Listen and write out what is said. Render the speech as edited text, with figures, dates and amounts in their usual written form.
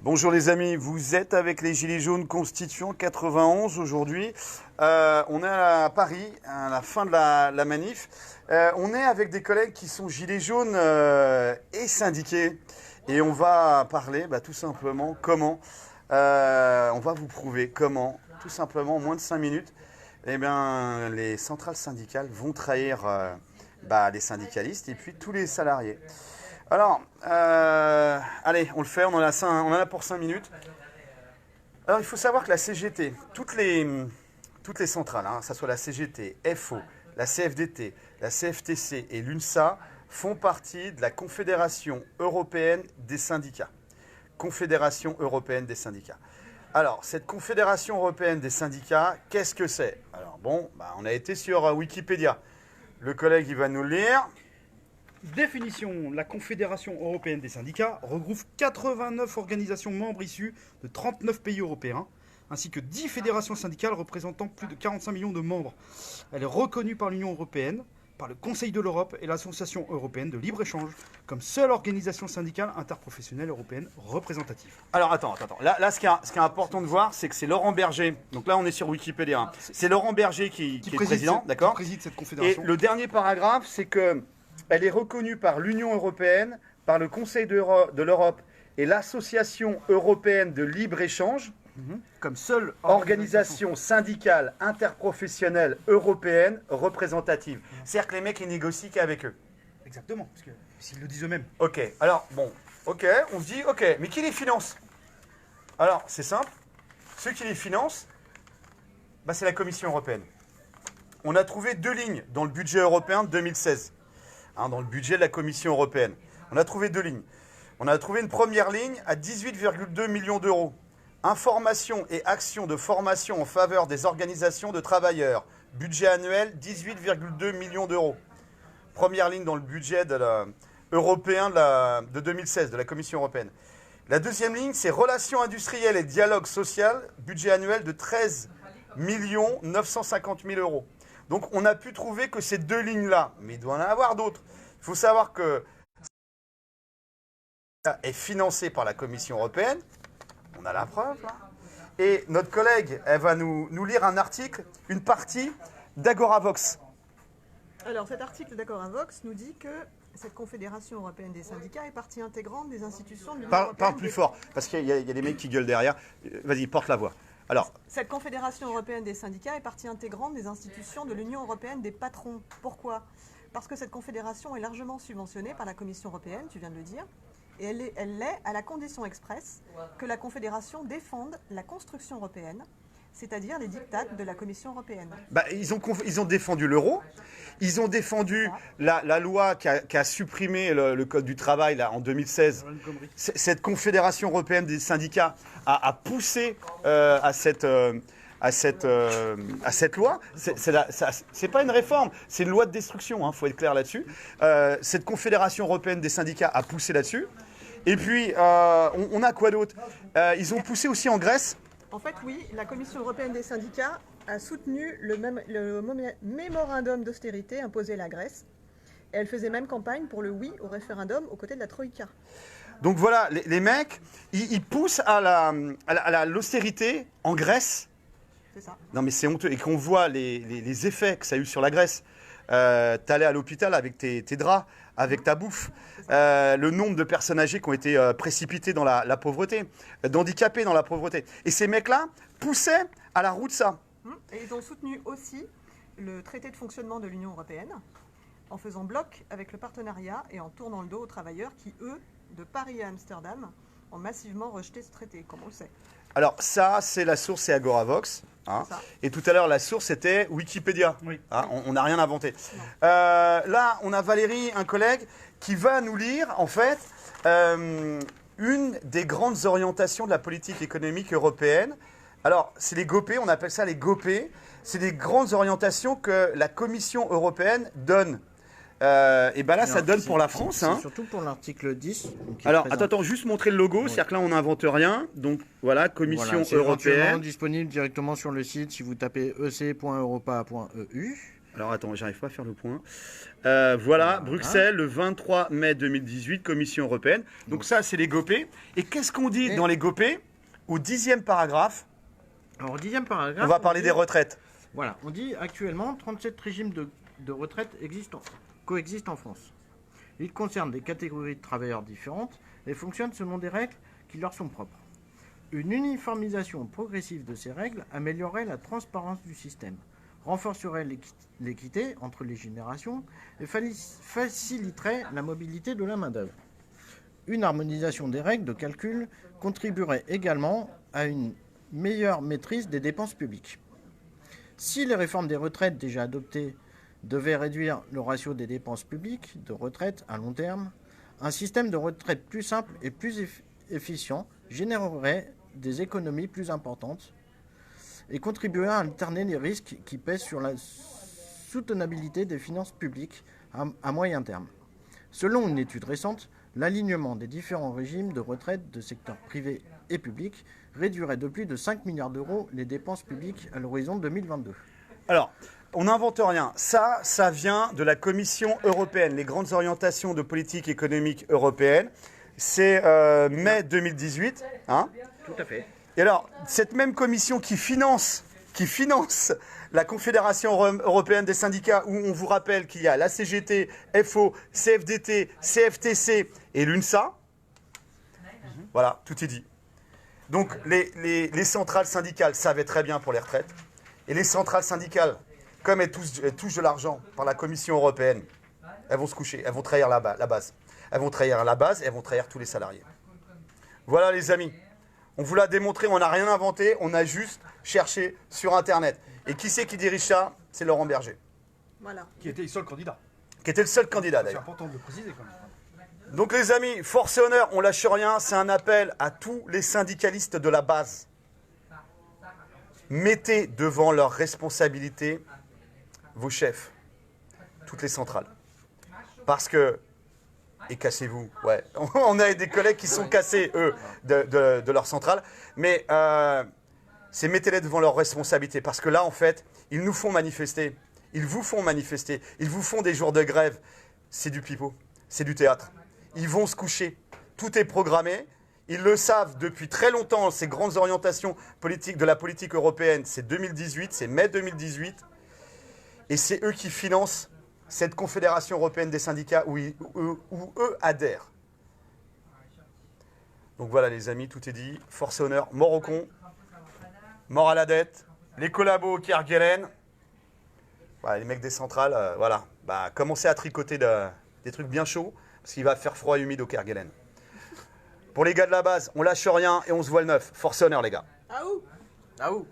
Bonjour les amis, vous êtes avec les Gilets jaunes constituant 91 aujourd'hui. On est à Paris, à la fin de la manif. On est avec des collègues qui sont Gilets jaunes et syndiqués. Et on va parler tout simplement comment, on va vous prouver comment, tout simplement en moins de 5 minutes, les centrales syndicales vont trahir les syndicalistes et puis tous les salariés. Alors, allez, on le fait, on en a pour 5 minutes. Alors, il faut savoir que la CGT, toutes les centrales, que ce soit la CGT, FO, la CFDT, la CFTC et l'UNSA, font partie de la Confédération européenne des syndicats. Confédération européenne des syndicats. Alors, cette Confédération européenne des syndicats, qu'est-ce que c'est? Alors, on a été sur Wikipédia. Le collègue, il va nous le lire. Définition, la Confédération européenne des syndicats regroupe 89 organisations membres issues de 39 pays européens, ainsi que 10 fédérations syndicales représentant plus de 45 millions de membres. Elle est reconnue par l'Union européenne, par le Conseil de l'Europe et l'Association européenne de libre-échange comme seule organisation syndicale interprofessionnelle européenne représentative. Alors attends. Là, ce qui est important de voir, c'est que c'est Laurent Berger. Donc là, on est sur Wikipédia. C'est Laurent Berger qui est président, d'accord ? Qui préside cette confédération. Et le dernier paragraphe, c'est que elle est reconnue par l'Union européenne, par le Conseil de l'Europe et l'Association européenne de libre-échange comme seule organisation syndicale interprofessionnelle européenne représentative. C'est-à-dire que les mecs, ils négocient qu'avec eux. Exactement, parce que s'ils le disent eux-mêmes. Ok, alors on se dit, mais qui les finance? Alors, c'est simple, ceux qui les financent, c'est la Commission européenne. On a trouvé 2 lignes dans le budget européen de 2016. Dans le budget de la Commission européenne. On a trouvé 2 lignes. On a trouvé une première ligne à 18,2 millions d'euros. Information et actions de formation en faveur des organisations de travailleurs. Budget annuel, 18,2 millions d'euros. Première ligne dans le budget européen de 2016, de la Commission européenne. La deuxième ligne, c'est relations industrielles et dialogue social. Budget annuel de 13 950 000 euros. Donc, on a pu trouver que ces 2 lignes-là, mais il doit en avoir d'autres. Il faut savoir que ça est financé par la Commission européenne. On a la preuve, là. Et notre collègue, elle va nous lire un article, une partie d'Agoravox. Alors, cet article d'Agoravox nous dit que cette Confédération européenne des syndicats est partie intégrante des institutions de l'Union européenne. Parle plus fort, parce qu'il y a des mecs qui gueulent derrière. Vas-y, porte la voix. Alors, cette Confédération européenne des syndicats est partie intégrante des institutions de l'Union européenne des patrons. Pourquoi? Parce que cette confédération est largement subventionnée par la Commission européenne, tu viens de le dire, et elle l'est à la condition expresse que la Confédération défende la construction européenne, c'est-à-dire les dictates de la Commission européenne. Ils ont défendu l'euro, ils ont défendu la loi qui a supprimé le Code du travail là, en 2016. Cette Confédération européenne des syndicats a poussé à cette loi. C'est pas une réforme, c'est une loi de destruction, faut être clair là-dessus. Cette Confédération européenne des syndicats a poussé là-dessus. Et puis, on a quoi d'autre? Ils ont poussé aussi en Grèce. En fait, oui, la Commission européenne des syndicats a soutenu le mémorandum d'austérité imposé à la Grèce. Et elle faisait même campagne pour le oui au référendum aux côtés de la Troïka. Donc voilà, les mecs, ils poussent à l'austérité en Grèce. C'est ça. Non mais c'est honteux. Et qu'on voit les effets que ça a eu sur la Grèce. T'allais à l'hôpital avec tes draps, avec ta bouffe. Le nombre de personnes âgées qui ont été précipitées dans la pauvreté, d'handicapés dans la pauvreté. Et ces mecs-là poussaient à la roue de ça. Et ils ont soutenu aussi le traité de fonctionnement de l'Union européenne en faisant bloc avec le partenariat et en tournant le dos aux travailleurs qui, eux, de Paris à Amsterdam, ont massivement rejeté ce traité, comme on le sait. Alors ça, c'est la source, c'est Agoravox. Et tout à l'heure, la source, c'était Wikipédia. Oui. On n'a rien inventé. Là, on a Valérie, un collègue, qui va nous lire, en fait, une des grandes orientations de la politique économique européenne. Alors, c'est les GOPÉ, on appelle ça les GOPÉ. C'est des grandes orientations que la Commission européenne donne. Et là, ça donne pour la France. C'est surtout pour l'article 10. Alors, attends, juste montrer le logo. Oui. C'est-à-dire que là, on n'invente rien. Donc, voilà, Commission européenne. C'est disponible directement sur le site si vous tapez ec.europa.eu. Alors attends, j'arrive pas à faire le point. Voilà, Bruxelles, le 23 mai 2018, Commission européenne. Donc ça, c'est les GOPÉ. Et qu'est-ce qu'on dit dans les GOPÉ? Au 10e paragraphe, Alors, au 10e paragraphe, on va parler des retraites. Voilà, on dit actuellement 37 régimes de retraite coexistent en France. Ils concernent des catégories de travailleurs différentes et fonctionnent selon des règles qui leur sont propres. Une uniformisation progressive de ces règles améliorerait la transparence du système, renforcerait l'équité entre les générations et faciliterait la mobilité de la main-d'œuvre. Une harmonisation des règles de calcul contribuerait également à une meilleure maîtrise des dépenses publiques. Si les réformes des retraites déjà adoptées devaient réduire le ratio des dépenses publiques de retraite à long terme, un système de retraite plus simple et plus efficient générerait des économies plus importantes et contribuerait à alterner les risques qui pèsent sur la soutenabilité des finances publiques à moyen terme. Selon une étude récente, l'alignement des différents régimes de retraite de secteur privé et public réduirait de plus de 5 milliards d'euros les dépenses publiques à l'horizon 2022. Alors, on n'invente rien. Ça vient de la Commission européenne, les grandes orientations de politique économique européenne. C'est mai 2018. Hein. Tout à fait. Et alors, cette même commission qui finance la Confédération européenne des syndicats, où on vous rappelle qu'il y a la CGT, FO, CFDT, CFTC et l'UNSA. Voilà, tout est dit. Donc, les centrales syndicales savaient très bien pour les retraites. Et les centrales syndicales, comme elles touchent de l'argent par la Commission européenne, elles vont se coucher, elles vont trahir la base. Elles vont trahir la base et elles vont trahir tous les salariés. Voilà les amis, on vous l'a démontré, on n'a rien inventé, on a juste cherché sur Internet. Et qui c'est qui dirige ça? C'est Laurent Berger. Voilà. Qui était le seul candidat. Qui était le seul candidat C'est d'ailleurs. important de le préciser quand même. Donc les amis, force et honneur, on lâche rien, c'est un appel à tous les syndicalistes de la base. Mettez devant leurs responsabilités vos chefs, toutes les centrales. Parce que, et cassez-vous, ouais, on a des collègues qui sont cassés, eux, de leur centrale, mais c'est mettez-les devant leurs responsabilités. Parce que là, en fait, ils nous font manifester, ils vous font manifester, ils vous font des jours de grève. C'est du pipeau, c'est du théâtre. Ils vont se coucher, tout est programmé. Ils le savent depuis très longtemps, ces grandes orientations politiques de la politique européenne, c'est 2018, c'est mai 2018. Et c'est eux qui financent cette Confédération européenne des syndicats où eux adhèrent. Donc voilà les amis, tout est dit. Force et honneur, mort au con, mort à la dette, les collabos au Kerguelen. Voilà, les mecs des centrales, voilà. Bah, commencez à tricoter des trucs bien chauds, parce qu'il va faire froid et humide au Kerguelen. Pour les gars de la base, on lâche rien et on se voit le 9. Force et honneur les gars. Ah ouh. Ah ouh.